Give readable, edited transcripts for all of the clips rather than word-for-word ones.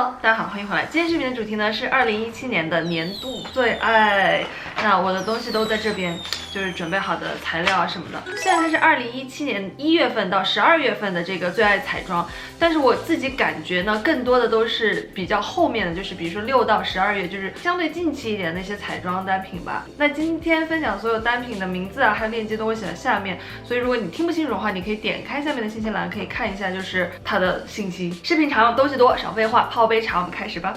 Hello， 大家好，欢迎回来。今天视频的主题呢是2017年的年度最爱。那我的东西都在这边，就是准备好的材料啊什么的。虽然它是2017年1月份到12月份的这个最爱彩妆，但是我自己感觉呢，更多的都是比较后面的，就是比如说6到12月，就是相对近期一点的那些彩妆单品吧。那今天分享所有单品的名字啊，还有链接都会写在下面，所以如果你听不清楚的话，你可以点开下面的信息栏，可以看一下就是它的信息。视频长，东西多，少废话，泡杯茶，我们开始吧。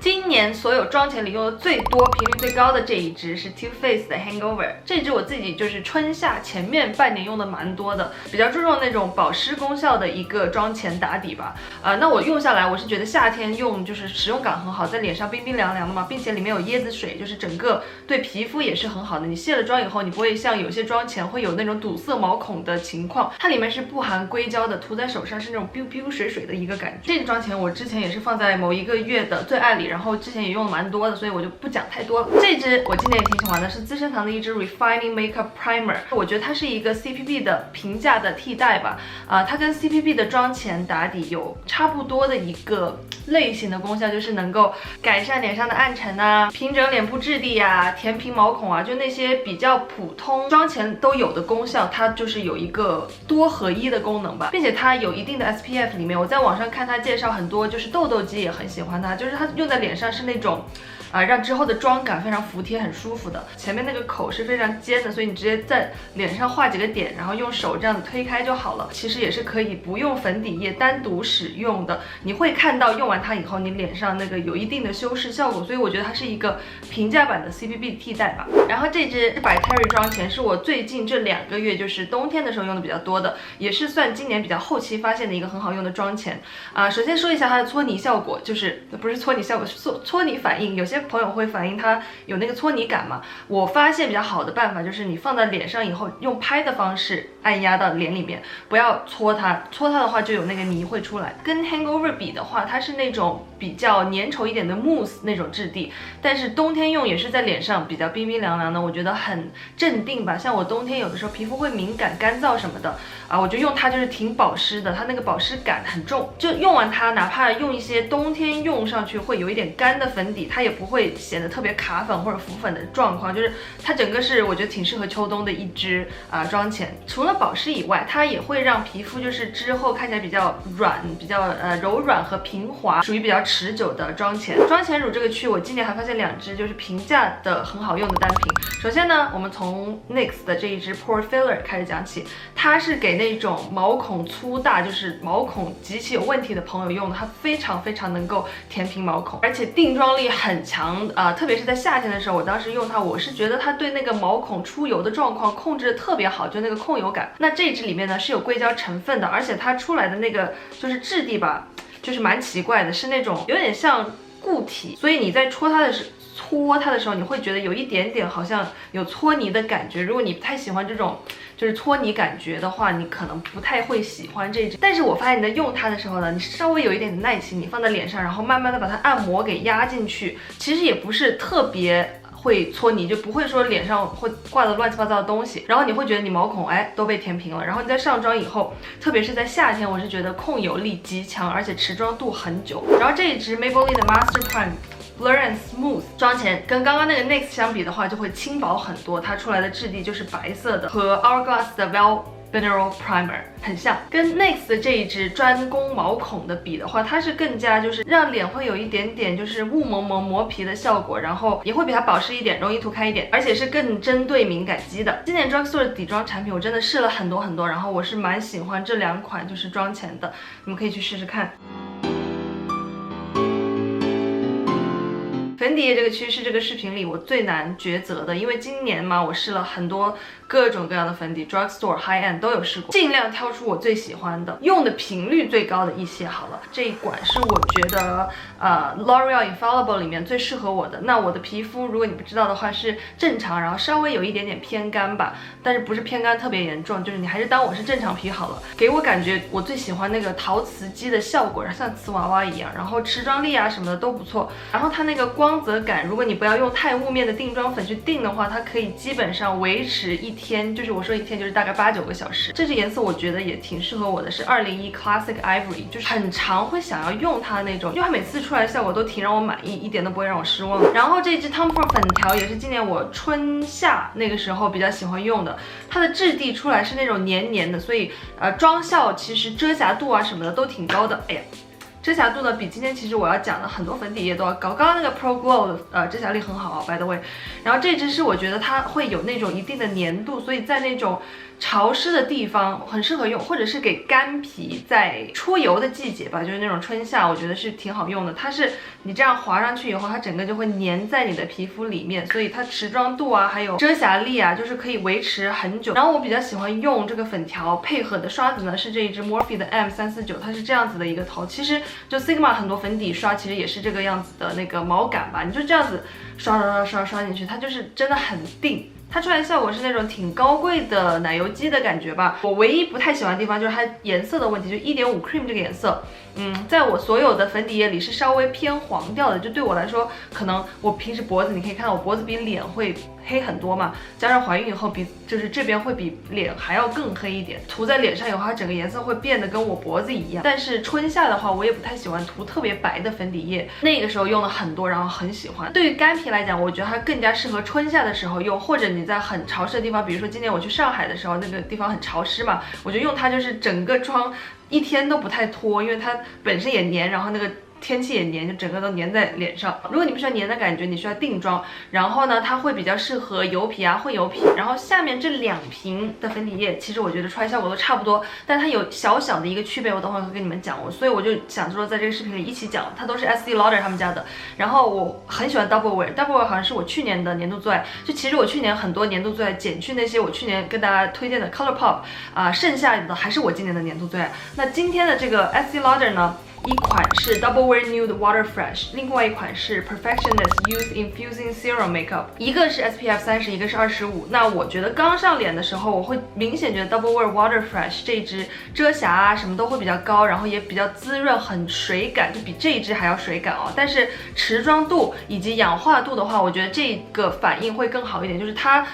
今年所有妆前里用的最多、频率最高的这一支是 Too Faced 的 Hangover， 这支我自己就是春夏前面半年用的蛮多的，比较注重那种保湿功效的一个妆前打底吧。那我用下来，我是觉得夏天用就是使用感很好，在脸上冰冰凉凉的嘛，并且里面有椰子水，就是整个对皮肤也是很好的。你卸了妆以后，你不会像有些妆前会有那种堵塞毛孔的情况，它里面是不含硅胶的，涂在手上是那种 biu biu 水水的一个感觉。这个妆前我之前也是放在某一个月的最爱里，然后之前也用了蛮多的，所以我就不讲太多了。这支我今年也挺喜欢的，是资生堂的一支 Refining Makeup Primer， 我觉得它是一个 CPB 的平价的替代吧。它跟 CPB 的妆前打底有差不多的一个类型的功效，就是能够改善脸上的暗沉啊，平整脸部质地啊，填平毛孔啊，就那些比较普通妆前都有的功效，它就是有一个多合一的功能吧，并且它有一定的 SPF 里面，我在网上看它介绍很多，就是痘痘肌也很喜欢它，就是它用在脸上是那种让之后的妆感非常服帖，很舒服的。前面那个口是非常尖的，所以你直接在脸上画几个点，然后用手这样子推开就好了。其实也是可以不用粉底液单独使用的。你会看到用完它以后，你脸上那个有一定的修饰效果，所以我觉得它是一个平价版的 CPB 替代吧。然后这支By Terry 妆前是我最近这2个月就是冬天的时候用的比较多的，也是算今年比较后期发现的一个很好用的妆前。首先说一下它的搓泥效果，就是不是搓泥效果，是搓泥反应。有些朋友会反映它有那个搓泥感嘛，我发现比较好的办法就是你放在脸上以后，用拍的方式按压到脸里面，不要搓它，搓它的话就有那个泥会出来。跟 Hangover 比的话，它是那种比较粘稠一点的 mousse 那种质地，但是冬天用也是在脸上比较冰冰凉凉的，我觉得很镇定吧。像我冬天有的时候皮肤会敏感干燥什么的我就用它就是挺保湿的，它那个保湿感很重，就用完它哪怕用一些冬天用上去会有一点干的粉底，它也不会显得特别卡粉或者浮粉的状况，就是它整个是我觉得挺适合秋冬的一支妆前。除了保湿以外，它也会让皮肤就是之后看起来比较软，比较柔软和平滑，属于比较持久的妆前。妆前乳这个区我今年还发现2支就是平价的很好用的单品。首先呢，我们从 NYX 的这一支 Pore Filler 开始讲起，它是给那种毛孔粗大，就是毛孔极其有问题的朋友用的，它非常非常能够填平毛孔，而且定妆力很强特别是在夏天的时候，我当时用它，我是觉得它对那个毛孔出油的状况控制的特别好，就那个控油感。那这一支里面呢是有硅胶成分的，而且它出来的那个就是质地吧，就是蛮奇怪的，是那种有点像固体，所以你在搓它的时候，你会觉得有一点点好像有搓泥的感觉。如果你不太喜欢这种就是搓泥感觉的话，你可能不太会喜欢这支。但是我发现你在用它的时候呢，你稍微有一点耐心，你放在脸上，然后慢慢的把它按摩给压进去，其实也不是特别会搓泥，就不会说脸上会挂的乱七八糟的东西，然后你会觉得你毛孔都被填平了。然后你在上妆以后，特别是在夏天，我是觉得控油力极强，而且持妆度很久。然后这一支 Maybelline 的 Master Prime Blur and Smooth 妆前跟刚刚那个 NYX 相比的话，就会轻薄很多，它出来的质地就是白色的，和 Hourglass 的 Vel Mineral Primer 很像。跟 NYX 的这一支专攻毛孔的比的话，它是更加就是让脸会有一点点就是雾蒙蒙磨皮的效果，然后也会比它保湿一点，容易涂开一点，而且是更针对敏感肌的。今年 Drugstore 的底妆产品我真的试了很多，然后我是蛮喜欢这2款就是妆前的，你们可以去试试看。粉底液这个区是这个视频里我最难抉择的，因为今年嘛，我试了很多各种各样的粉底 ，Drugstore、High End 都有试过，尽量挑出我最喜欢的，用的频率最高的一些好了。这一管是我觉得L'Oreal Infallible 里面最适合我的。那我的皮肤如果你不知道的话是正常，然后稍微有一点点偏干吧，但是不是偏干特别严重，就是你还是当我是正常皮好了。给我感觉我最喜欢那个陶瓷肌的效果，像瓷娃娃一样，然后持妆力啊什么的都不错。然后它那个光泽感，如果你不要用太雾面的定妆粉去定的话，它可以基本上维持1天天，就是我说一天就是大概8、9个小时。这支颜色我觉得也挺适合我的，是201 Classic Ivory， 就是很常会想要用它那种，因为它每次出来的效果都挺让我满意，一点都不会让我失望。然后这支 Tom Ford 粉条也是今年我春夏那个时候比较喜欢用的，它的质地出来是那种黏黏的，所以妆效其实遮瑕度啊什么的都挺高的。哎呀。遮瑕度呢，比今天其实我要讲的很多粉底液都要高。刚刚那个 Pro Glow 的遮瑕力很好啊 ，by the way。然后这支是我觉得它会有那种一定的粘度，所以在那种潮湿的地方很适合用，或者是给干皮在出油的季节吧，就是那种春夏，我觉得是挺好用的。它是你这样滑上去以后，它整个就会粘在你的皮肤里面，所以它持妆度啊，还有遮瑕力啊，就是可以维持很久。然后我比较喜欢用这个粉条配合的刷子呢，是这一支 Morphe 的 M349，它是这样子的一个头。其实就 Sigma 很多粉底刷其实也是这个样子的那个毛感吧，你就这样子刷进去，它就是真的很定。它出来的效果是那种挺高贵的奶油肌的感觉吧。我唯一不太喜欢的地方就是它颜色的问题，就1.5 cream 这个颜色，在我所有的粉底液里是稍微偏黄调的。就对我来说，可能我平时脖子你可以看到我脖子比脸会黑很多嘛，加上怀孕以后就是这边会比脸还要更黑一点，涂在脸上以后它整个颜色会变得跟我脖子一样。但是春夏的话，我也不太喜欢涂特别白的粉底液，那个时候用了很多，然后很喜欢。对于干皮来讲，我觉得它更加适合春夏的时候用，或者你在很潮湿的地方，比如说今年我去上海的时候，那个地方很潮湿嘛，我就用它，就是整个妆一天都不太脱，因为它本身也黏，然后那个天气也黏，就整个都黏在脸上。如果你不喜欢黏的感觉，你需要定妆，然后呢，它会比较适合油皮啊、混油皮。然后下面这2瓶的粉底液，其实我觉得出来效果都差不多，但它有小小的一个区别，我等会会跟你们讲。所以我就想说，在这个视频里一起讲，它都是 Estée Lauder 他们家的。然后我很喜欢 Double Wear 好像是我去年的年度最爱。就其实我去年很多年度最爱减去那些我去年跟大家推荐的 ColourPop 剩下的还是我今年的年度最爱。那今天的这个 Estée Lauder 呢？一款是 Double Wear Nude Water Fresh， 另外一款是 Perfectionist Youth Infusing Serum Makeup， 一个是 SPF 30，一个是25。那我觉得刚上脸的时候，我会明显觉得 Double Wear Water Fresh 这一支遮瑕啊什么都会比较高，然后也比较滋润，很水感，就比这一支还要水感哦。但是持妆度以及氧化度的话，我觉得这个反应会更好一点，就是它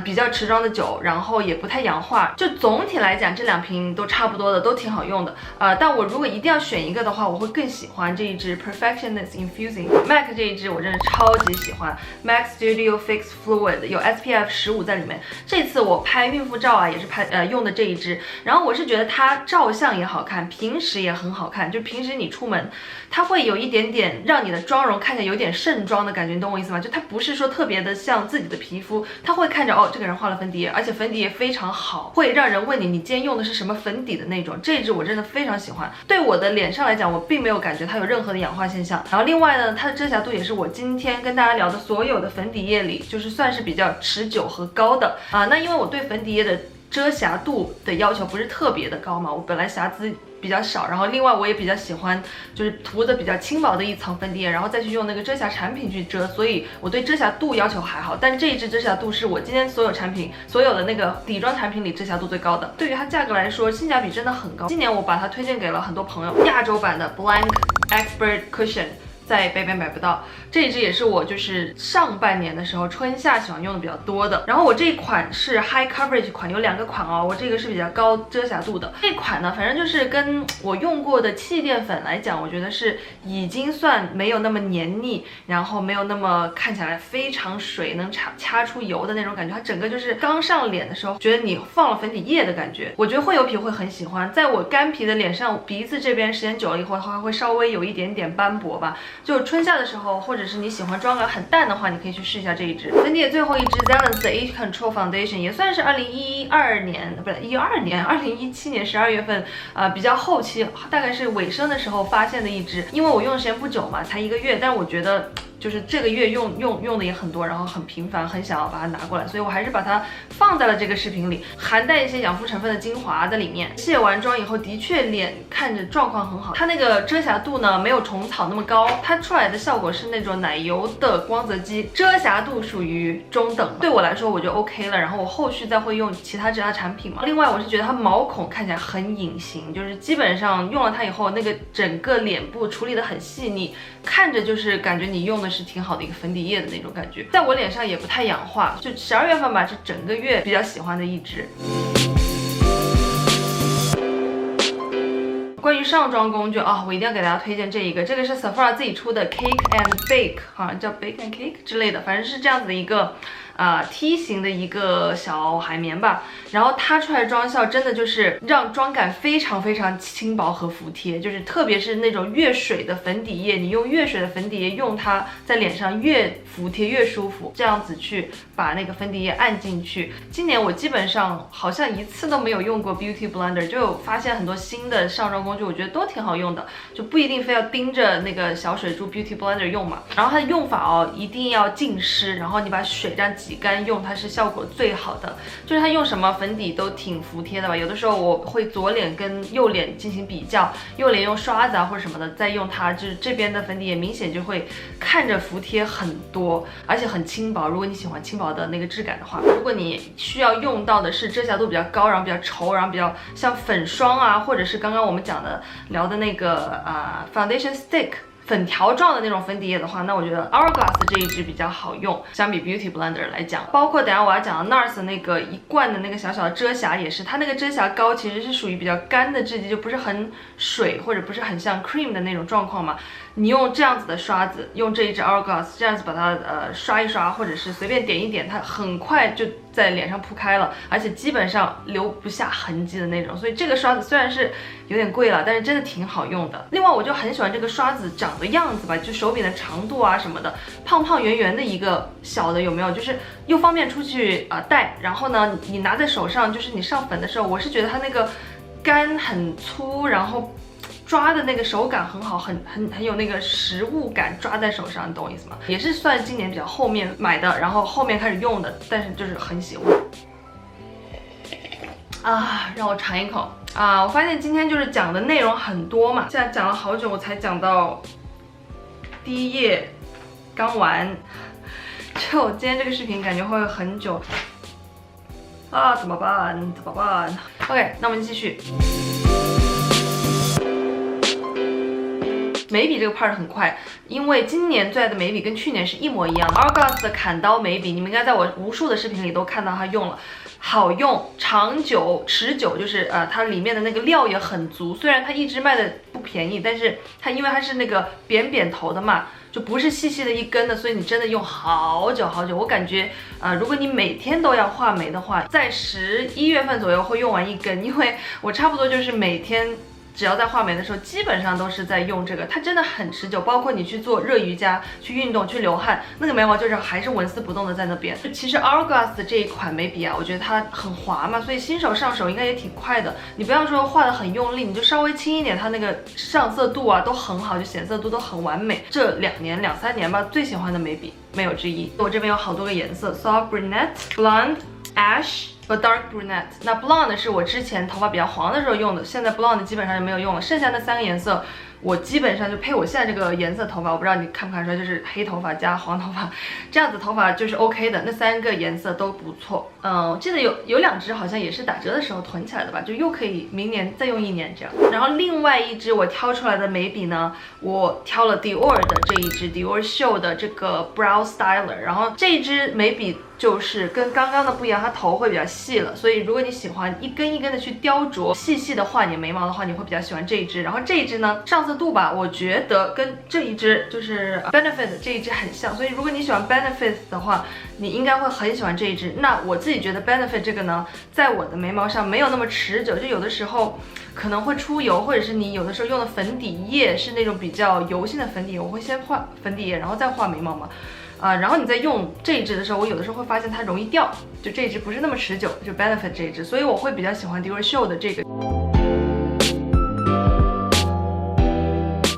比较持妆的久，然后也不太氧化。就总体来讲，这2瓶都差不多的，都挺好用的。但我如果一定要选一个的话，我会更喜欢这一支 Perfectionist Infusing MAC 这一支，我真的超级喜欢 MAC Studio Fix Fluid， 有 SPF 15在里面。这次我拍孕妇照啊，也是用的这一支。然后我是觉得它照相也好看，平时也很好看。就平时你出门，它会有一点点让你的妆容看起来有点盛妆的感觉，你懂我意思吗？就它不是说特别的像自己的皮肤，它会看着哦，这个人画了粉底液，而且粉底液非常好，会让人问你今天用的是什么粉底的那种。这一支我真的非常喜欢，对我的脸上来讲，我并没有感觉它有任何的氧化现象。然后另外呢，它的遮瑕度也是我今天跟大家聊的所有的粉底液里，就是算是比较持久和高的那因为我对粉底液的遮瑕度的要求不是特别的高嘛，我本来瑕疵比较少，然后另外我也比较喜欢就是涂的比较轻薄的一层粉底液，然后再去用那个遮瑕产品去遮，所以我对遮瑕度要求还好。但这一支遮瑕度是我今天所有产品所有的那个底妆产品里遮瑕度最高的。对于它价格来说，性价比真的很高。今年我把它推荐给了很多朋友，亚洲版的 Blank Expert Cushion。在北美买不到，这一支也是我就是上半年的时候春夏喜欢用的比较多的。然后我这一款是 High Coverage 款，有2个款哦，我这个是比较高遮瑕度的。这款呢，反正就是跟我用过的气垫粉来讲，我觉得是已经算没有那么黏腻，然后没有那么看起来非常水能掐出油的那种感觉。它整个就是刚上脸的时候，觉得你放了粉底液的感觉。我觉得混油皮会很喜欢，在我干皮的脸上，鼻子这边时间久了以后，它会稍微有一点点斑驳吧。就春夏的时候，或者是你喜欢妆感很淡的话，你可以去试一下这一支粉底液。最后一支 Zellance 的 Age Control Foundation 也算是2012年，不是2017年12月份，比较后期，大概是尾声的时候发现的一支。因为我用的时间不久嘛，才1个月，但我觉得就是这个月用的也很多，然后很频繁，很想要把它拿过来，所以我还是把它放在了这个视频里，含带一些养肤成分的精华在里面。卸完妆以后，的确脸看着状况很好，它那个遮瑕度呢没有虫草那么高，它出来的效果是那种奶油的光泽肌，遮瑕度属于中等，对我来说我就 OK 了。然后我后续再会用其他遮瑕产品嘛。另外我是觉得它毛孔看起来很隐形，就是基本上用了它以后，那个整个脸部处理的很细腻，看着就是感觉你用的算是挺好的一个粉底液的那种感觉，在我脸上也不太氧化，就12月份吧，是整个月比较喜欢的一支。关于上妆工具啊，我一定要给大家推荐这一个，这个是 Sephora 自己出的 Cake and Bake， 好像叫 Bake and Cake 之类的，反正是这样子的一个梯形的一个小海绵吧。然后它出来的妆效真的就是让妆感非常非常轻薄和服帖，就是特别是那种越水的粉底液，你用越水的粉底液用它在脸上越服帖越舒服，这样子去把那个粉底液按进去。今年我基本上好像一次都没有用过 Beauty Blender， 就有发现很多新的上妆工具，我觉得都挺好用的，就不一定非要盯着那个小水珠 Beauty Blender 用嘛。然后它的用法哦，一定要浸湿，然后你把水这样挤干用，它是效果最好的。就是它用什么粉底都挺服帖的吧。有的时候我会左脸跟右脸进行比较，右脸用刷子啊或者什么的，再用它，就是这边的粉底也明显就会看着服帖很多，而且很轻薄。如果你喜欢轻薄的那个质感的话，如果你需要用到的是遮瑕度比较高，然后比较稠，然后比较像粉霜啊，或者是刚刚我们讲的聊的那个foundation stick。粉条状的那种粉底液的话，那我觉得 Hourglass 这一支比较好用，相比 Beauty Blender 来讲。包括等下我要讲的 NARS 那个一罐的那个小小的遮瑕也是，它那个遮瑕膏其实是属于比较干的质地，就不是很水或者不是很像 cream 的那种状况嘛。你用这样子的刷子，用这一支 Hourglass 这样子把它刷一刷，或者是随便点一点，它很快就在脸上铺开了，而且基本上留不下痕迹的那种。所以这个刷子虽然是有点贵了，但是真的挺好用的。另外我就很喜欢这个刷子长的样子吧，就手柄的长度啊什么的，胖胖圆圆的一个小的有没有？就是又方便出去带，然后呢你拿在手上，就是你上粉的时候，我是觉得它那个干很粗，然后抓的那个手感很好，很有那个实物感，抓在手上，你懂我意思吗？也是算今年比较后面买的，然后后面开始用的，但是就是很喜欢。让我尝一口我发现今天就是讲的内容很多嘛，现在讲了好久，我才讲到第一页刚完，就今天这个视频感觉会很久怎么办？OK， 那我们继续。眉笔这个 part 很快，因为今年最爱的眉笔跟去年是一模一样的 ，Hourglass 的砍刀眉笔，你们应该在我无数的视频里都看到它用了。好用、长久、持久，就是它里面的那个料也很足。虽然它一支卖的不便宜，但是它因为它是那个扁扁头的嘛，就不是细细的一根的，所以你真的用好久好久。我感觉如果你每天都要画眉的话，在11月份左右会用完一根，因为我差不多就是每天。只要在画眉的时候，基本上都是在用这个，它真的很持久。包括你去做热瑜伽、去运动、去流汗，那个眉毛就是还是纹丝不动的在那边。其实 Hourglass 的这一款眉笔我觉得它很滑嘛，所以新手上手应该也挺快的。你不要说画的很用力，你就稍微轻一点，它那个上色度都很好，就显色度都很完美。这2年、2、3年吧，最喜欢的眉笔没有之一。我这边有好多个颜色 ，Soft Brunette、Blonde、Ash。和 Dark Brunette， 那 Blonde 是我之前头发比较黄的时候用的，现在 Blonde 基本上就没有用了，剩下那3个颜色，我基本上就配我现在这个颜色头发，我不知道你看不看出来，就是黑头发加黄头发，这样子头发就是 OK 的，那3个颜色都不错。我记得有2支好像也是打折的时候囤起来的吧，就又可以明年再用1年这样。然后另外一支我挑出来的眉笔呢，我挑了 Dior 的这一支 Dior Show 的这个 Brow Styler， 然后这一支眉笔就是跟刚刚的不一样，它头会比较细了，所以如果你喜欢一根一根的去雕琢，细细的画你眉毛的话，你会比较喜欢这一支。然后这一支呢，上色度吧，我觉得跟这一支就是 Benefit 这一支很像，所以如果你喜欢 Benefit 的话，你应该会很喜欢这一支。那我自己觉得 Benefit 这个呢，在我的眉毛上没有那么持久，就有的时候可能会出油，或者是你有的时候用的粉底液是那种比较油性的粉底液，我会先画粉底液，然后再画眉毛嘛。然后你在用这一支的时候，我有的时候会发现它容易掉，就这一支不是那么持久，就 Benefit 这一支，所以我会比较喜欢 Dior Show 的这个。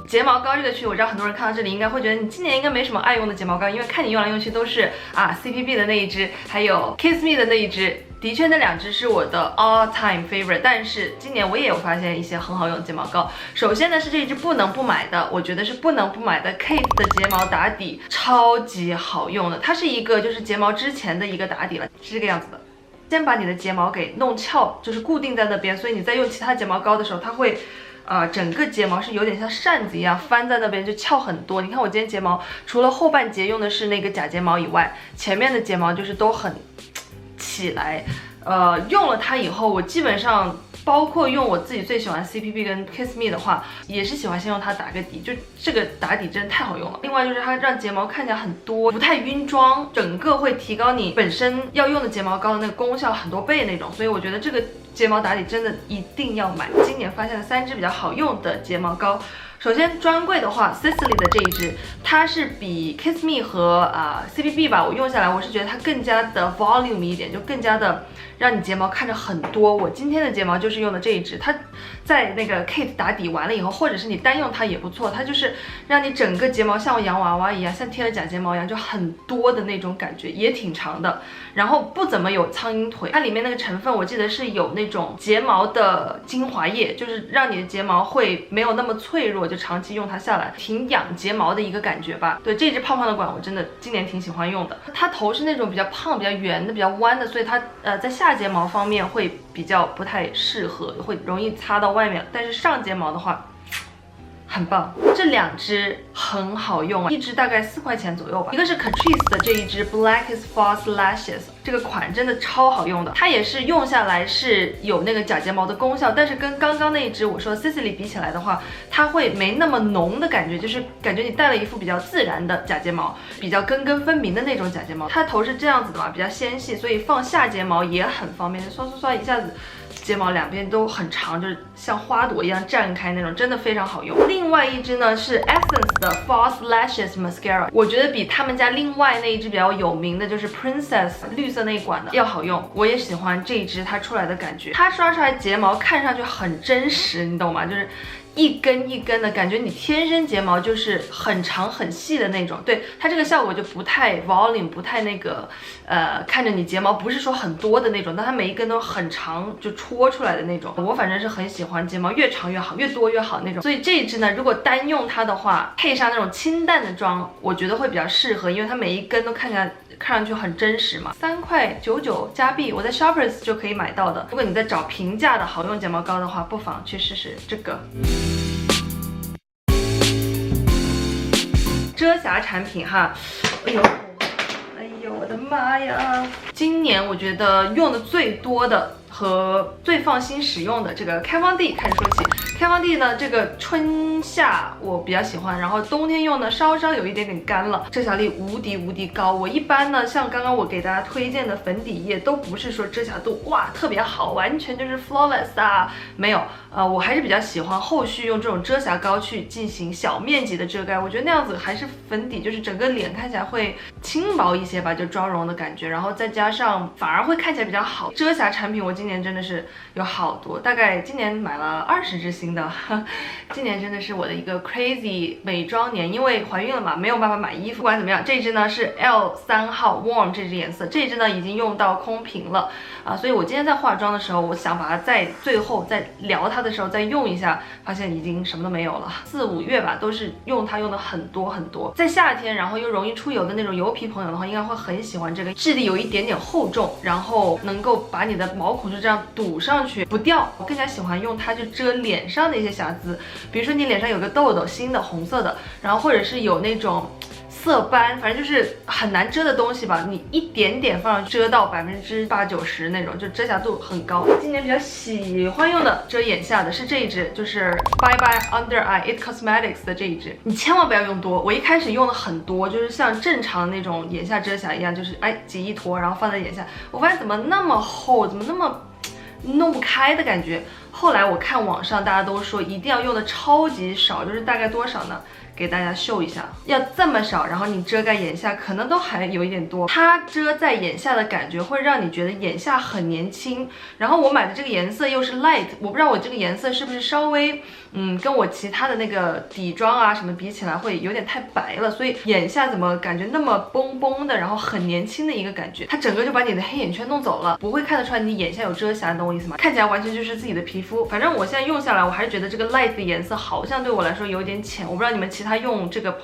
睫毛膏这个区，我知道很多人看到这里应该会觉得你今年应该没什么爱用的睫毛膏，因为看你用来用去都是CPB 的那一支，还有 Kiss Me 的那一支。的确，那2支是我的 all time favorite， 但是今年我也有发现一些很好用的睫毛膏。首先呢是这一支不能不买的，我觉得是不能不买的 Kate 的睫毛打底，超级好用的。它是一个就是睫毛之前的一个打底了，是这个样子的。先把你的睫毛给弄翘，就是固定在那边，所以你在用其他睫毛膏的时候，它会整个睫毛是有点像扇子一样翻在那边，就翘很多。你看我今天睫毛除了后半截用的是那个假睫毛以外，前面的睫毛就是都很起来。用了它以后，我基本上包括用我自己最喜欢 CPB 跟 Kiss Me 的话，也是喜欢先用它打个底，就这个打底真的太好用了。另外就是它让睫毛看起来很多，不太晕妆，整个会提高你本身要用的睫毛膏的那个功效很多倍那种，所以我觉得这个睫毛打底真的一定要买。今年发现了3支比较好用的睫毛膏。首先专柜的话 ，Sisley 的这一支，它是比 Kiss Me 和CPB 吧，我用下来我是觉得它更加的 volume 一点，就更加的让你睫毛看着很多。我今天的睫毛就是用的这一支，它在那个 Kate 打底完了以后，或者是你单用它也不错，它就是让你整个睫毛像洋娃娃一样，像贴了假睫毛一样，就很多的那种感觉，也挺长的，然后不怎么有苍蝇腿。它里面那个成分我记得是有那种睫毛的精华液，就是让你的睫毛会没有那么脆弱。就长期用它下来，挺养睫毛的一个感觉吧。对，这支胖胖的管我真的今年挺喜欢用的。它头是那种比较胖、比较圆的、比较弯的，所以它在下睫毛方面会比较不太适合，会容易擦到外面。但是上睫毛的话，很棒，这2支很好用啊，一支大概4块钱左右吧。一个是 Catrice 的这一支 Blackest False Lashes， 这个款真的超好用的，它也是用下来是有那个假睫毛的功效，但是跟刚刚那一支我说 Sisley 比起来的话，它会没那么浓的感觉，就是感觉你戴了一副比较自然的假睫毛，比较根根分明的那种假睫毛。它头是这样子的嘛，比较纤细，所以放下睫毛也很方便，刷刷刷一下子。睫毛两边都很长，就是像花朵一样绽开那种，真的非常好用。另外一支呢是 Essence 的 False Lashes Mascara， 我觉得比他们家另外那一支比较有名的就是 Princess 绿色那一款的要好用。我也喜欢这一支它出来的感觉，它刷出来睫毛看上去很真实，你懂吗？就是一根一根的感觉，你天生睫毛就是很长很细的那种。对，它这个效果就不太 volume， 不太那个看着你睫毛不是说很多的那种，但它每一根都很长，就戳出来的那种。我反正是很喜欢睫毛越长越好，越多越好那种。所以这一支呢，如果单用它的话，配上那种清淡的妆，我觉得会比较适合，因为它每一根都看上去很真实嘛。3.99块加币，我在 Shoppers 就可以买到的。如果你在找平价的好用睫毛膏的话，不妨去试试这个。遮瑕产品哈，哎呦我的妈呀！今年我觉得用的最多的和最放心使用的这个开方 D 开始说起。开方 D 呢，这个春夏我比较喜欢，然后冬天用呢稍稍有一点点干了，遮瑕力无敌高。我一般呢，像刚刚我给大家推荐的粉底液，都不是说遮瑕度哇特别好，完全就是 flawless 啊，没有。我还是比较喜欢后续用这种遮瑕膏去进行小面积的遮盖，我觉得那样子还是粉底就是整个脸看起来会轻薄一些吧，就妆容的感觉，然后再加上反而会看起来比较好。遮瑕产品我今年真的是有好多，大概今年买了20支新的，今年真的是我的一个 crazy 美妆年，因为怀孕了嘛，没有办法买衣服。不管怎么样，这支呢是 L3号 Warm 这支颜色，这支呢已经用到空瓶了所以我今天在化妆的时候，我想把它在最后再聊它的时候再用一下，发现已经什么都没有了。4、5月吧，都是用它用的很多。在夏天，然后又容易出油的那种油皮朋友的话，应该会很喜欢这个，质地有一点点厚重，然后能够把你的毛孔就这样堵上去不掉。我更加喜欢用它就遮脸上的一些瑕疵，比如说你脸上有个痘痘，新的红色的，然后或者是有那种色斑，反正就是很难遮的东西吧，你一点点放上去遮到80%、90%那种，就遮瑕度很高。今年比较喜欢用的遮眼下的是这一支，就是 Bye Bye Under Eye It Cosmetics 的这一支。你千万不要用多，我一开始用的很多，就是像正常那种眼下遮瑕一样，就是挤一坨，然后放在眼下，我发现怎么那么厚，怎么那么弄不开的感觉。后来我看网上大家都说一定要用的超级少，就是大概多少呢？给大家秀一下，要这么少，然后你遮盖眼下可能都还有一点多。它遮在眼下的感觉会让你觉得眼下很年轻。然后我买的这个颜色又是 light， 我不知道我这个颜色是不是稍微跟我其他的那个底妆啊什么比起来会有点太白了，所以眼下怎么感觉那么崩崩的，然后很年轻的一个感觉。它整个就把你的黑眼圈弄走了，不会看得出来你眼下有遮瑕，你懂我意思吗？看起来完全就是自己的皮肤。反正我现在用下来，我还是觉得这个 light 的颜色好像对我来说有点浅，我不知道你们其他他用这个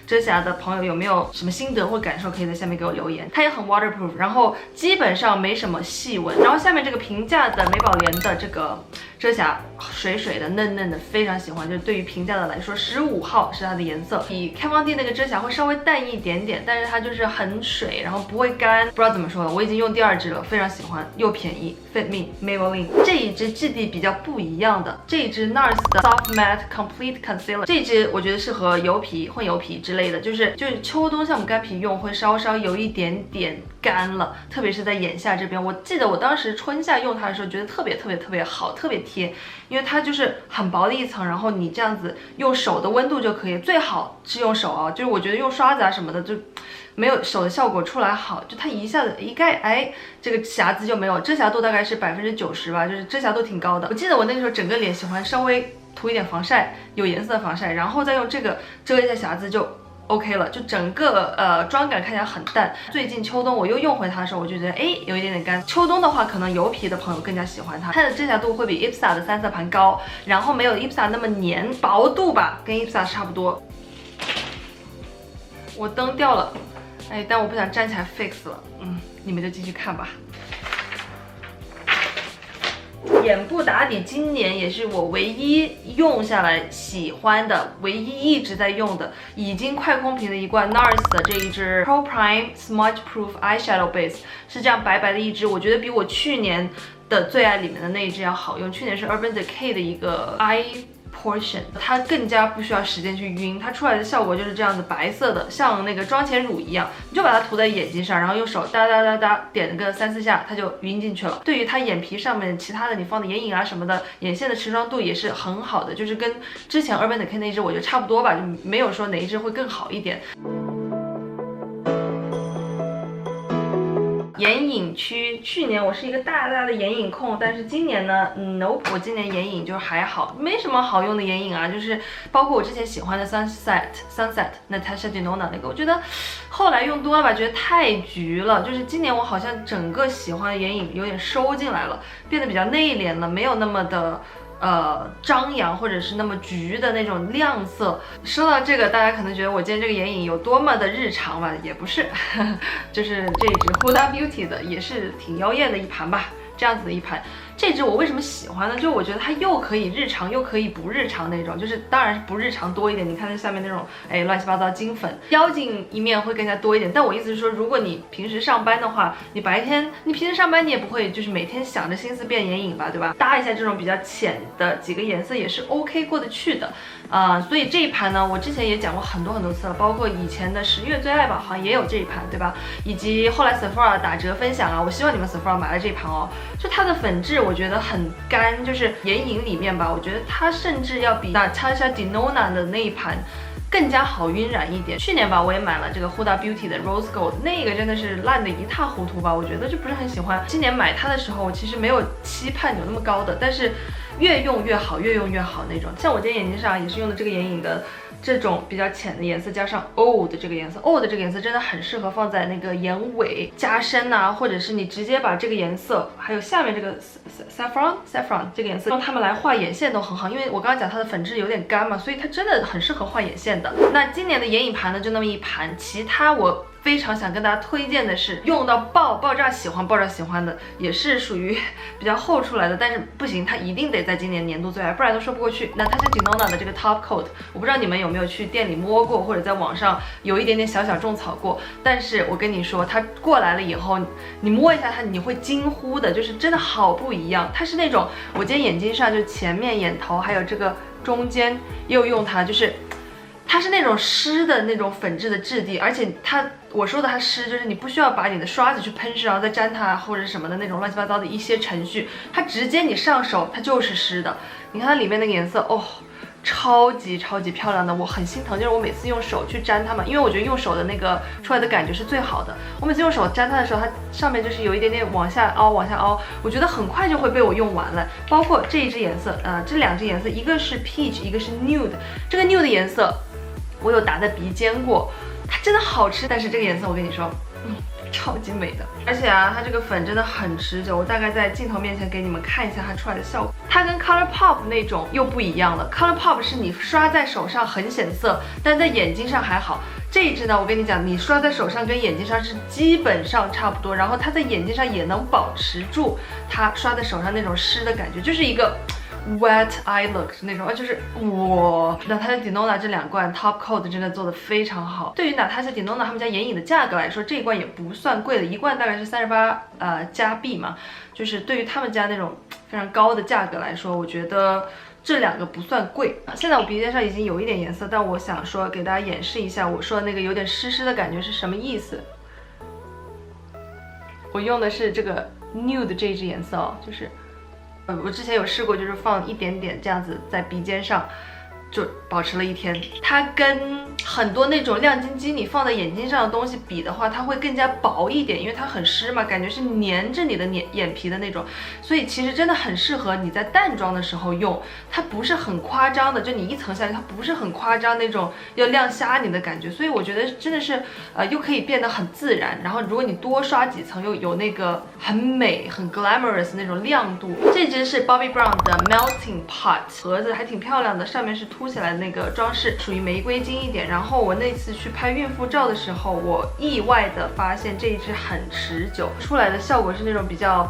遮瑕的朋友有没有什么心得或感受，可以在下面给我留言。它也很 waterproof， 然后基本上没什么细纹。然后下面这个平价的美宝莲的这个遮瑕，水水的、嫩嫩的，非常喜欢。就是对于平价的来说，15号是它的颜色，比开放地那个遮瑕会稍微淡一点点，但是它就是很水，然后不会干。不知道怎么说了，我已经用第2支了，非常喜欢，又便宜。Fit Me Maybelline 这一支质地比较不一样的，这一支 NARS 的 Soft Matte Complete Concealer， 这一支我觉得适合油皮、混油皮之类的，就是秋冬像我们干皮用会稍稍有一点点干了，特别是在眼下这边。我记得我当时春夏用它的时候，觉得特别好，特别贴，因为它就是很薄的一层，然后你这样子用手的温度就可以，最好是用手啊，就是我觉得用刷子啊什么的就没有手的效果出来好，就它一下子一盖，哎，这个瑕疵就没有，遮瑕度大概是90%吧，就是遮瑕度挺高的。我记得我那个时候整个脸喜欢稍微涂一点防晒，有颜色的防晒，然后再用这个遮一下瑕疵就 OK 了，就整个妆感看起来很淡。最近秋冬我又用回它的时候，我就觉得哎有一点点干。秋冬的话，可能油皮的朋友更加喜欢它，它的遮瑕度会比 IPSA 的3色盘高，然后没有 IPSA 那么黏，薄度吧跟 IPSA 差不多。我灯掉了，哎，但我不想站起来 fix 了，你们就继续看吧。眼部打底今年也是我唯一用下来喜欢的，唯一一直在用的，已经快空瓶的一罐 NARS 的这一支 Pro Prime Smudge Proof Eyeshadow Base， 是这样白白的一支，我觉得比我去年的最爱里面的那一支要好用。去年是 Urban Decay 的一个 Portion， 它更加不需要时间去晕，它出来的效果就是这样子白色的，像那个妆前乳一样，你就把它涂在眼睛上，然后用手哒哒哒哒点个3、4下，它就晕进去了。对于它眼皮上面其他的你放的眼影啊什么的，眼线的持妆度也是很好的，就是跟之前 Urban Decay 那支我觉得差不多吧，就没有说哪一支会更好一点。眼影区，去年我是一个大的眼影控，但是今年呢，nope， 我今年眼影就还好，没什么好用的眼影啊，就是包括我之前喜欢的 Sunset Natasha Denona 那个，我觉得后来用多了吧，觉得太橘了，就是今年我好像整个喜欢的眼影有点收进来了，变得比较内敛了，没有那么的张扬或者是那么橘的那种亮色。说到这个，大家可能觉得我今天这个眼影有多么的日常吧，也不是，就是这一支 Huda Beauty 的，也是挺妖艳的一盘吧，这样子的一盘。这支我为什么喜欢呢？就我觉得它又可以日常，又可以不日常那种，就是当然是不日常多一点。你看它下面那种，哎，乱七八糟金粉，妖精一面会更加多一点。但我意思是说，如果你平时上班的话，你平时上班你也不会就是每天想着心思变眼影吧，对吧？搭一下这种比较浅的几个颜色也是 OK 过得去的。所以这一盘呢，我之前也讲过很多次了，包括以前的10月最爱吧，好像也有这一盘，对吧？以及后来 Sephora 打折分享啊，我希望你们 Sephora 买了这一盘哦。就它的粉质我觉得很干，就是眼影里面吧，我觉得它甚至要比 Natasha Denona 的那一盘更加好晕染一点。去年吧，我也买了这个 Huda Beauty 的 Rose Gold， 那个真的是烂得一塌糊涂吧，我觉得就不是很喜欢。今年买它的时候，我其实没有期盼有那么高的，但是越用越好，越用越好那种。像我今天眼睛上也是用的这个眼影的这种比较浅的颜色，加上 O 的这个颜色 ，O 的这个颜色真的很适合放在那个眼尾加深啊，或者是你直接把这个颜色，还有下面这个 saffron 这个颜色，用它们来画眼线都很好。因为我刚刚讲它的粉质有点干嘛，所以它真的很适合画眼线的。那今年的眼影盘呢，就那么一盘，其他我非常想跟大家推荐的是用到爆炸喜欢的，也是属于比较厚出来的，但是不行，它一定得在今年年度最爱，不然都说不过去。那它是 Denona 的这个 Top Coat， 我不知道你们有没有去店里摸过，或者在网上有一点点小种草过，但是我跟你说，它过来了以后，你摸一下它，你会惊呼的，就是真的好不一样。它是那种我今天眼睛上就前面眼头还有这个中间也有用它，就是它是那种湿的那种粉质的质地，而且我说的它湿，就是你不需要把你的刷子去喷湿，然后再沾它或者什么的那种乱七八糟的一些程序，它直接你上手它就是湿的。你看它里面那个颜色，哦，超级漂亮的，我很心疼。就是我每次用手去沾它们，因为我觉得用手的那个出来的感觉是最好的。我每次用手沾它的时候，它上面就是有一点点往下凹，我觉得很快就会被我用完了。包括这一支颜色，这2支颜色，一个是 peach， 一个是 nude。这个 nude 的颜色，我有打在鼻尖过。它真的好吃。但是这个颜色我跟你说，超级美的，而且啊，它这个粉真的很持久。我大概在镜头面前给你们看一下它出来的效果。它跟 ColourPop 那种又不一样了。ColourPop 是你刷在手上很显色，但在眼睛上还好。这一支呢，我跟你讲，你刷在手上跟眼睛上是基本上差不多，然后它在眼睛上也能保持住它刷在手上那种湿的感觉，就是一个wet eye look 那种，就是哇，Natasha Denona 这2罐 Top Coat 真的做的非常好。对于 Natasha Denona 他们家眼影的价格来说，这一罐也不算贵的，一罐大概是38加币嘛，就是对于他们家那种非常高的价格来说，我觉得这2个不算贵。现在我鼻尖上已经有一点颜色，但我想说给大家演示一下，我说的那个有点湿湿的感觉是什么意思。我用的是这个 Nude 这一支颜色哦，就是我之前有试过，就是放一点点这样子在鼻尖上，就保持了1天。它跟很多那种亮晶晶你放在眼睛上的东西比的话，它会更加薄一点，因为它很湿嘛，感觉是粘着你的眼皮的那种，所以其实真的很适合你在淡妆的时候用。它不是很夸张的，就你一层下去，它不是很夸张那种要亮瞎你的感觉，所以我觉得真的是又可以变得很自然。然后如果你多刷几层，又有那个很美很 glamorous 那种亮度。这支是 Bobbi Brown 的 Melting Pot， 盒子还挺漂亮的，上面是凸起来的那个装饰，属于玫瑰金一点。然后我那次去拍孕妇照的时候，我意外的发现这一支很持久，出来的效果是那种比较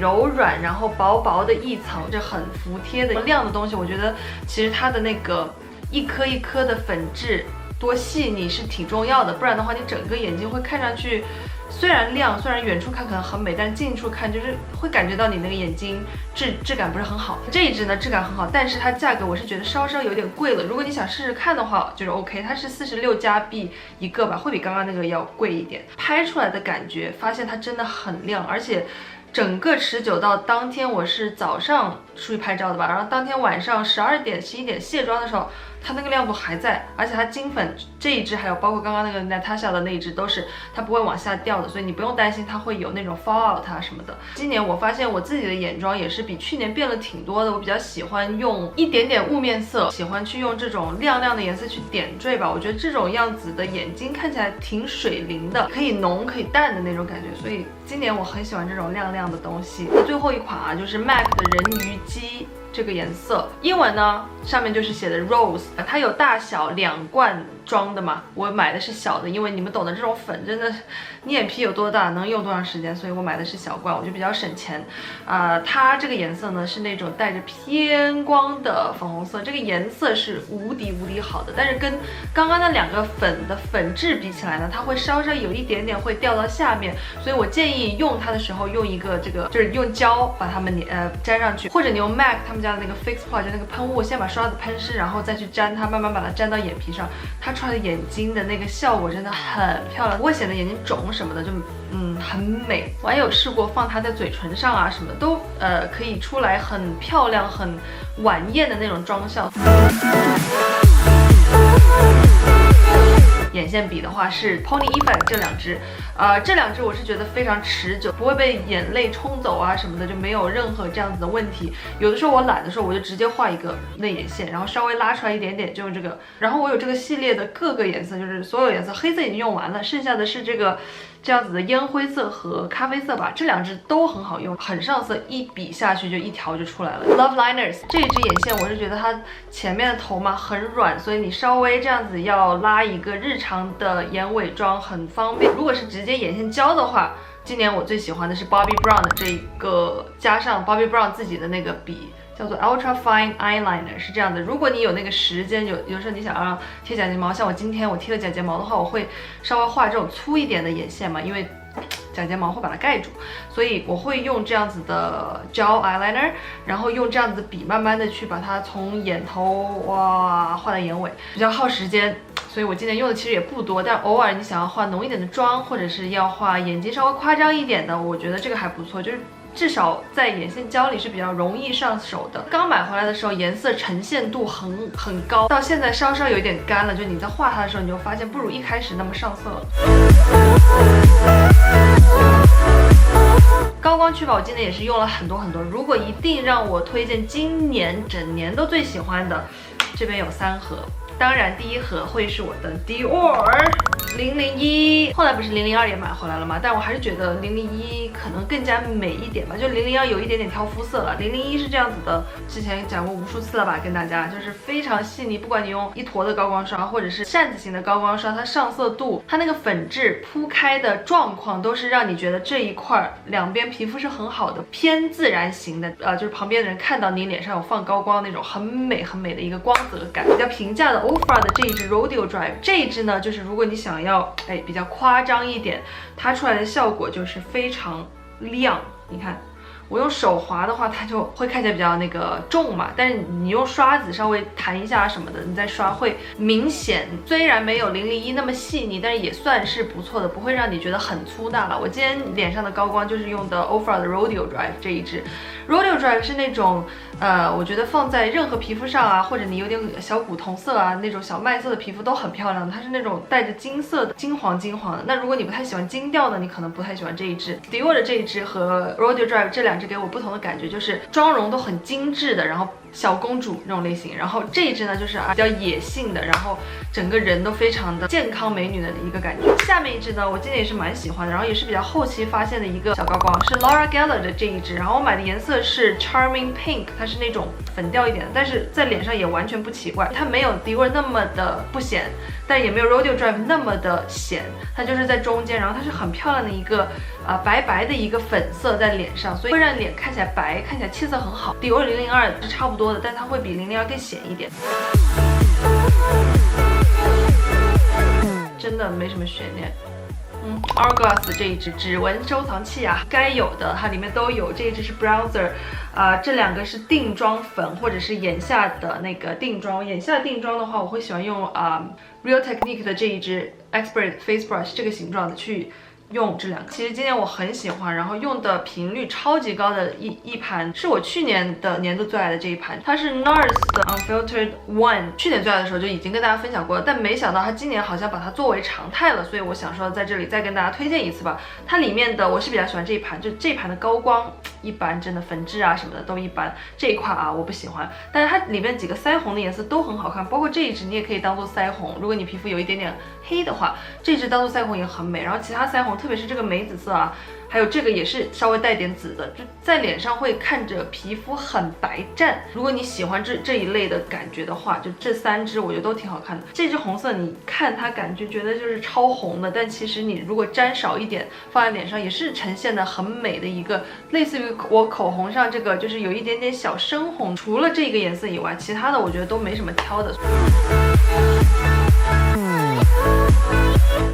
柔软，然后薄薄的一层，这很服帖的亮的东西。我觉得其实它的那个一颗一颗的粉质多细腻是挺重要的，不然的话你整个眼睛会看上去虽然亮，虽然远处看可能很美，但近处看就是会感觉到你那个眼睛质感不是很好。这一支呢质感很好，但是它价格我是觉得稍稍有点贵了。如果你想试试看的话，就是 OK， 它是46加币一个吧，会比刚刚那个要贵一点。拍出来的感觉，发现它真的很亮，而且整个持久到当天我是早上出去拍照的吧，然后当天晚上12点11点卸妆的时候，它那个亮度还在，而且它金粉这一支还有包括刚刚那个 Natasha 的那一支都是它不会往下掉的，所以你不用担心它会有那种 fall out 啊什么的。今年我发现我自己的眼妆也是比去年变了挺多的，我比较喜欢用一点点雾面色，喜欢去用这种亮亮的颜色去点缀吧。我觉得这种样子的眼睛看起来挺水灵的，可以浓可以淡的那种感觉，所以今年我很喜欢这种亮亮的东西。最后一款啊，就是 MAC 的人鱼姬。这个颜色英文呢上面就是写的 rose， 它有大小2罐装的嘛，我买的是小的，因为你们懂的，这种粉真的你眼皮有多大能用多长时间，所以我买的是小罐，我就比较省钱。它这个颜色呢是那种带着偏光的粉红色，这个颜色是无敌好的，但是跟刚刚那2个粉的粉质比起来呢，它会稍稍有一点点会掉到下面，所以我建议用它的时候用一个这个就是用胶把它们粘上去，或者你用 MAC 他们家的那个 Fix Pot 就那个喷雾，先把刷子喷湿，然后再去粘它，慢慢把它粘到眼皮上，它出来的眼睛的那个效果真的很漂亮，不会显得眼睛肿什么的，就很美。我还有试过放它在嘴唇上啊什么的，都可以出来很漂亮很晚艳的那种妆效。眼线笔的话是 Pony Effect 这2支，这2支我是觉得非常持久，不会被眼泪冲走啊什么的，就没有任何这样子的问题。有的时候我懒的时候，我就直接画一个内眼线，然后稍微拉出来一点点，就用这个。然后我有这个系列的各个颜色，就是所有颜色，黑色已经用完了，剩下的是这样子的烟灰色和咖啡色吧，这2支都很好用，很上色，一笔下去就一条就出来了。Love Liners 这一支眼线，我是觉得它前面的头嘛很软，所以你稍微这样子要拉一个日常的眼尾妆很方便。如果是直接眼线胶的话，今年我最喜欢的是 Bobbi Brown 的这个，加上 Bobbi Brown 自己的那个笔。叫做 Ultra Fine Eyeliner， 是这样的。如果你有那个时间，有时候你想要贴假睫毛，像我今天我贴了假睫毛的话，我会稍微画这种粗一点的眼线嘛，因为假睫毛会把它盖住，所以我会用这样子的胶 eyeliner， 然后用这样子的笔慢慢的去把它从眼头哇画到眼尾，比较耗时间。所以我今年用的其实也不多，但偶尔你想要画浓一点的妆，或者是要画眼睛稍微夸张一点的，我觉得这个还不错，就是至少在眼线胶里是比较容易上手的。刚买回来的时候颜色呈现度很高，到现在稍稍有一点干了，就你在画它的时候，你就发现不如一开始那么上色了。高光祛宝我今年也是用了很多，如果一定让我推荐今年整年都最喜欢的，这边有3盒。当然，第1盒会是我的 Dior 001，后来不是002也买回来了吗？但我还是觉得001可能更加美一点吧，就002有一点点挑肤色了，001是这样子的，之前讲过无数次了吧，跟大家就是非常细腻，不管你用一坨的高光刷或者是扇子型的高光刷，它上色度，它那个粉质铺开的状况都是让你觉得这一块两边皮肤是很好的，偏自然型的，就是旁边的人看到你脸上有放高光那种很美很美的一个光泽感。比较平价的 Ofra 的这一支 Rodeo Drive， 这一支呢，就是如果你想要比较夸张一点，它出来的效果就是非常亮，你看。我用手滑的话，它就会看起来比较那个重嘛，但是你用刷子稍微弹一下什么的，你再刷会明显。虽然没有001那么细腻，但是也算是不错的，不会让你觉得很粗大了。我今天脸上的高光就是用的 Ofra 的 Rodeo Drive 这一支。Rodeo Drive 是那种我觉得放在任何皮肤上啊，或者你有点小古铜色啊，那种小麦色的皮肤都很漂亮的。它是那种带着金色的金黄的。那如果你不太喜欢金调的，你可能不太喜欢这一支。Dior 的这一支和 Rodeo Drive 这两支给我不同的感觉，就是妆容都很精致的，然后小公主那种类型。然后这一支呢，就是比较野性的，然后整个人都非常的健康美女的一个感觉。下面一支呢，我今年也是蛮喜欢的，然后也是比较后期发现的一个小高光，是 Laura Geller 的这一支。然后我买的颜色是 Charming Pink， 它是那种粉调一点的，但是在脸上也完全不奇怪。它没有 Dior 那么的不显，但也没有 Rodeo Drive 那么的显，它就是在中间。然后它是很漂亮的一个白白的一个粉色在脸上，所以会让脸看起来白，看起来气色很好。Dior 002是差不多的，但它会比002更显一点。真的没什么悬念。Hourglass 这一支指纹收藏器啊，该有的它里面都有。这一支是 Bronzer， 这两个是定妆粉或者是眼下的那个定妆。眼下的定妆的话，我会喜欢用Real Technique 的这一支 Expert Face Brush 这个形状的去用这两个。其实今年我很喜欢，然后用的频率超级高的一盘，是我去年的年度最爱的这一盘，它是 NARS 的 Unfiltered One。去年最爱的时候就已经跟大家分享过了，但没想到它今年好像把它作为常态了，所以我想说在这里再跟大家推荐一次吧。它里面的我是比较喜欢这一盘，就这一盘的高光一般，真的粉质啊什么的都一般。这一块我不喜欢，但是它里面几个腮红的颜色都很好看，包括这一支你也可以当做腮红，如果你皮肤有一点点黑的话，这支当做腮红也很美。然后其他腮红，特别是这个梅子色啊，还有这个也是稍微带点紫的，就在脸上会看着皮肤很白绽。如果你喜欢这一类的感觉的话，就这三支我觉得都挺好看的。这支红色你看它感觉觉得就是超红的，但其实你如果沾少一点放在脸上，也是呈现的很美的一个，类似于我口红上这个就是有一点点小深红。除了这个颜色以外，其他的我觉得都没什么挑的。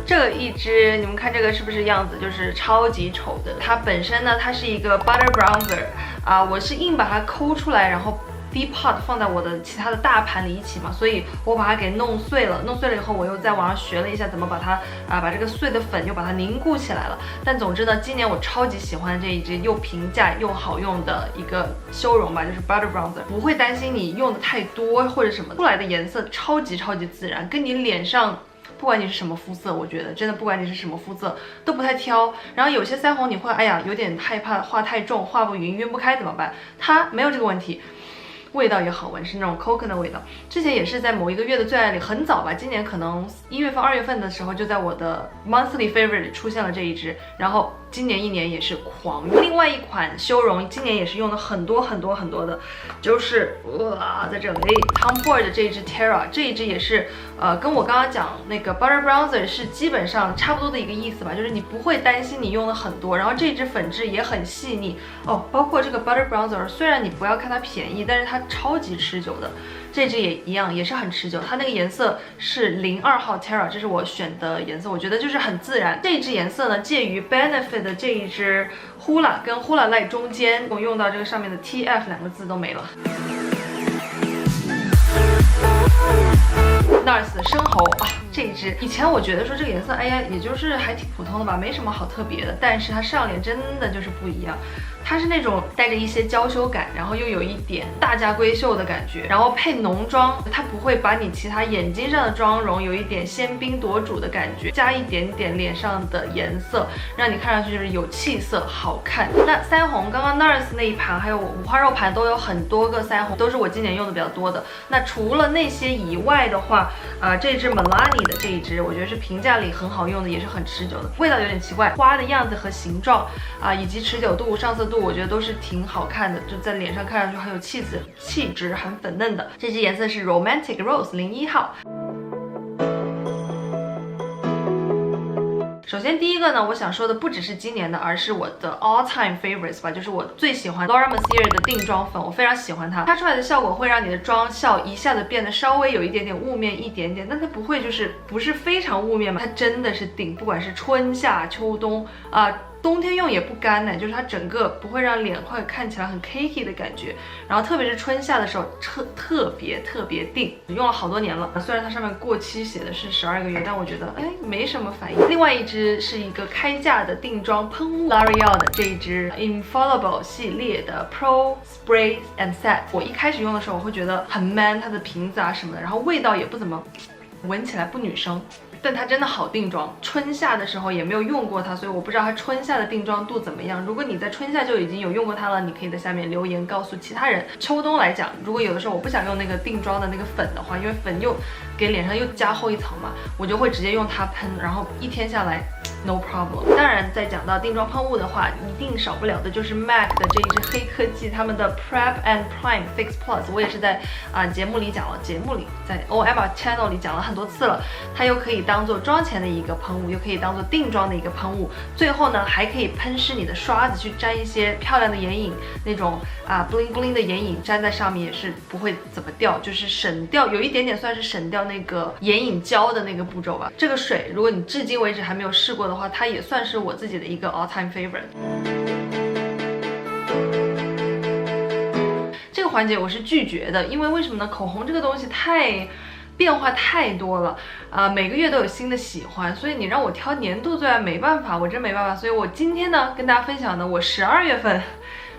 这一支你们看这个是不是样子就是超级丑的？它本身呢，它是一个 Butter Bronzer 我是硬把它抠出来，然后 Depot 放在我的其他的大盘里一起嘛，所以我把它给弄碎了。弄碎了以后，我又在网上学了一下怎么把它把这个碎的粉又把它凝固起来了。但总之呢，今年我超级喜欢这一支又平价又好用的一个修容吧，就是 Butter Bronzer， 不会担心你用的太多或者什么，出来的颜色超级自然，跟你脸上。不管你是什么肤色，我觉得真的不管你是什么肤色都不太挑。然后有些腮红你会有点害怕画太重，画不匀，晕不开怎么办？它没有这个问题。味道也好闻，是那种 coconut 的味道。之前也是在某一个月的最爱里，很早吧，今年可能1月份、2月份的时候就在我的 monthly favorite 里出现了这一支，然后今年一年也是狂用。另外一款修容今年也是用了很多的，就是在这里 Tom Ford 的这一支 Terra， 这一支也是跟我刚刚讲那个 Butter Bronzer 是基本上差不多的一个意思吧，就是你不会担心你用了很多，然后这一支粉质也很细腻包括这个 Butter Bronzer， 虽然你不要看它便宜，但是它超级持久的。这支也一样，也是很持久。它那个颜色是02号 Terra， 这是我选的颜色，我觉得就是很自然。这一支颜色呢，介于 Benefit 的这一支 Hoola 跟 Hoola Light 中间，我用到这个上面的 TF 两个字都没了。NARS 的生猴这一支以前我觉得说这个颜色，也就是还挺普通的吧，没什么好特别的。但是它上脸真的就是不一样，它是那种带着一些娇羞感，然后又有一点大家闺秀的感觉，然后配浓妆，它不会把你其他眼睛上的妆容有一点鲜兵夺主的感觉，加一点点脸上的颜色，让你看上去就是有气色，好看。那腮红，刚刚 NARS 那一盘还有五花肉盘都有很多个腮红，都是我今年用的比较多的。那除了那些以外的话，这支 Milani 的这一支，我觉得是平价里很好用的，也是很持久的。味道有点奇怪，花的样子和形状以及持久度、上色度，我觉得都是挺好看的，就在脸上看上去很有气质，很粉嫩的。这支颜色是 Romantic Rose 01号。首先第一个呢，我想说的不只是今年的，而是我的 all time favorites 吧，就是我最喜欢 Laura Mercier 的定妆粉，我非常喜欢它。它出来的效果会让你的妆效一下子变得稍微有一点点雾面一点点，但它不会不是非常雾面嘛，它真的是定，不管是春夏秋冬冬天用也不干呢，就是它整个不会让脸会看起来很 cakey 的感觉，然后特别是春夏的时候特别定，用了好多年了。虽然它上面过期写的是12个月，但我觉得没什么反应。另外一支是一个开价的定妆喷雾 L'Oreal 的这一支 Infallible 系列的 Pro Spray and Set。我一开始用的时候我会觉得很 man， 它的瓶子什么的，然后味道也不怎么，闻起来不女生。但它真的好定妆，春夏的时候也没有用过它，所以我不知道它春夏的定妆度怎么样。如果你在春夏就已经有用过它了，你可以在下面留言告诉其他人。秋冬来讲，如果有的时候我不想用那个定妆的那个粉的话，因为粉又给脸上又加厚一层嘛，我就会直接用它喷，然后一天下来 no problem。当然，在讲到定妆喷雾的话，一定少不了的就是 MAC 的这一支黑科技，他们的 Prep and Prime Fix Plus， 我也是在节目里在 OMR Channel 里讲了很多次了。它又可以当做妆前的一个喷雾，又可以当做定妆的一个喷雾，最后呢还可以喷湿你的刷子，去沾一些漂亮的眼影，那种bling bling 的眼影沾在上面也是不会怎么掉，就是省掉，有一点点算是省掉那个眼影胶的那个步骤吧。这个水如果你至今为止还没有试过的话，它也算是我自己的一个 all time favorite。这个环节我是拒绝的，因为为什么呢？口红这个东西变化太多了，每个月都有新的喜欢，所以你让我挑年度最爱，没办法，我真没办法。所以我今天呢，跟大家分享的我12月份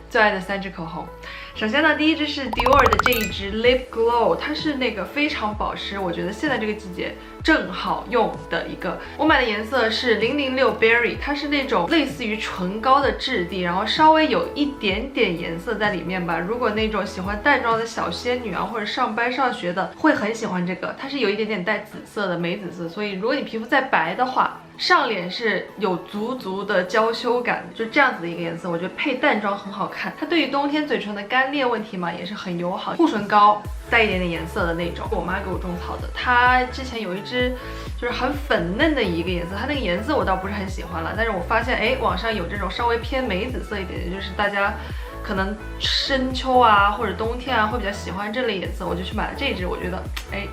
最爱的3支口红。首先呢，第一支是 Dior 的这一支 Lip Glow， 它是那个非常保湿，我觉得现在这个季节正好用的一个。我买的颜色是006 Berry， 它是那种类似于唇膏的质地，然后稍微有一点点颜色在里面吧。如果那种喜欢淡妆的小仙女或者上班上学的，会很喜欢这个。它是有一点点带紫色的玫紫色，所以如果你皮肤再白的话，上脸是有足的娇羞感，就这样子的一个颜色，我觉得配淡妆很好看。它对于冬天嘴唇的干裂问题嘛，也是很友好。护唇膏带一点点颜色的那种，我妈给我种草的。她之前有一支就是很粉嫩的一个颜色，它那个颜色我倒不是很喜欢了，但是我发现网上有这种稍微偏玫紫色一点的，就是大家可能深秋或者冬天会比较喜欢这类颜色，我就去买了这支。我觉得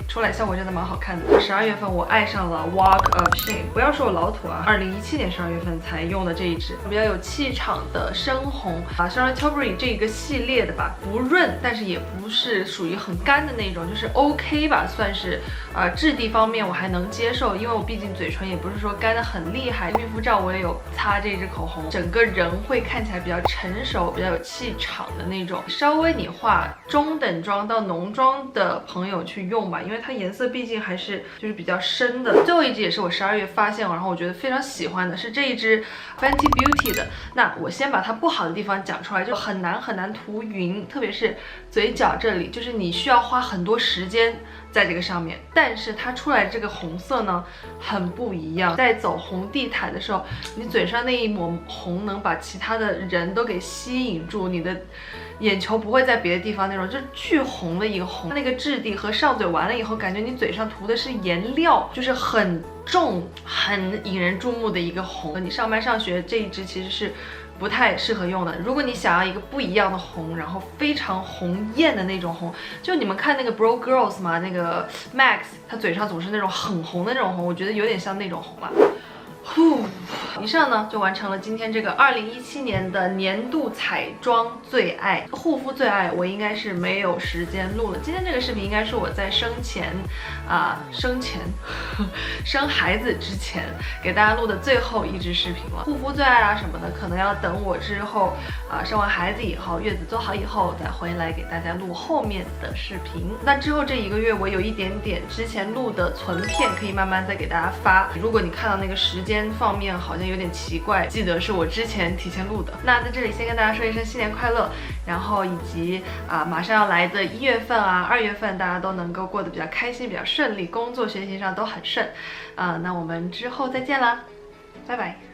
出来效果真的蛮好看的。12月份我爱上了 Walk of Shame， 不要说我老土2017年12月份才用的这一支，比较有气场的深红Charlotte Tilbury 这一个系列的吧，不润，但是也不是属于很干的那种，就是 OK 吧，算是质地方面我还能接受，因为我毕竟嘴唇也不是说干得很厉害。孕妇照我也有擦这支口红，整个人会看起来比较成熟，比较有气场的那种。稍微你化中等妆到浓妆的朋友去用吧，因为它颜色毕竟还是就是比较深的。最后一支也是我12月发现然后我觉得非常喜欢的是这一支 Fenty Beauty 的。那我先把它不好的地方讲出来，就很难涂匀，特别是嘴角这里，就是你需要花很多时间在这个上面，但是它出来这个红色呢很不一样。在走红地毯的时候，你嘴上那一抹红能把其他的人都给吸引住，你的眼球不会在别的地方那种，就是巨红的一个红。那个质地和上嘴完了以后，感觉你嘴上涂的是颜料，就是很重很引人注目的一个红。你上班上学这一支其实是不太适合用的。如果你想要一个不一样的红，然后非常红艳的那种红，就你们看那个 Bro Girls 嘛，那个 Max 他嘴上总是那种很红的那种红，我觉得有点像那种红了。以上呢就完成了今天这个2017年的年度彩妆最爱、护肤最爱。我应该是没有时间录了，今天这个视频应该是我在生孩子之前给大家录的最后一支视频了。护肤最爱什么的，可能要等我之后生完孩子以后，月子做好以后再回来给大家录后面的视频。那之后这1个月我有一点点之前录的存片，可以慢慢再给大家发。如果你看到那个时间间方面好像有点奇怪，记得是我之前提前录的。那在这里先跟大家说一声新年快乐，然后以及马上要来的1月份啊、2月份，大家都能够过得比较开心、比较顺利，工作学习上都很顺。那我们之后再见啦，拜拜。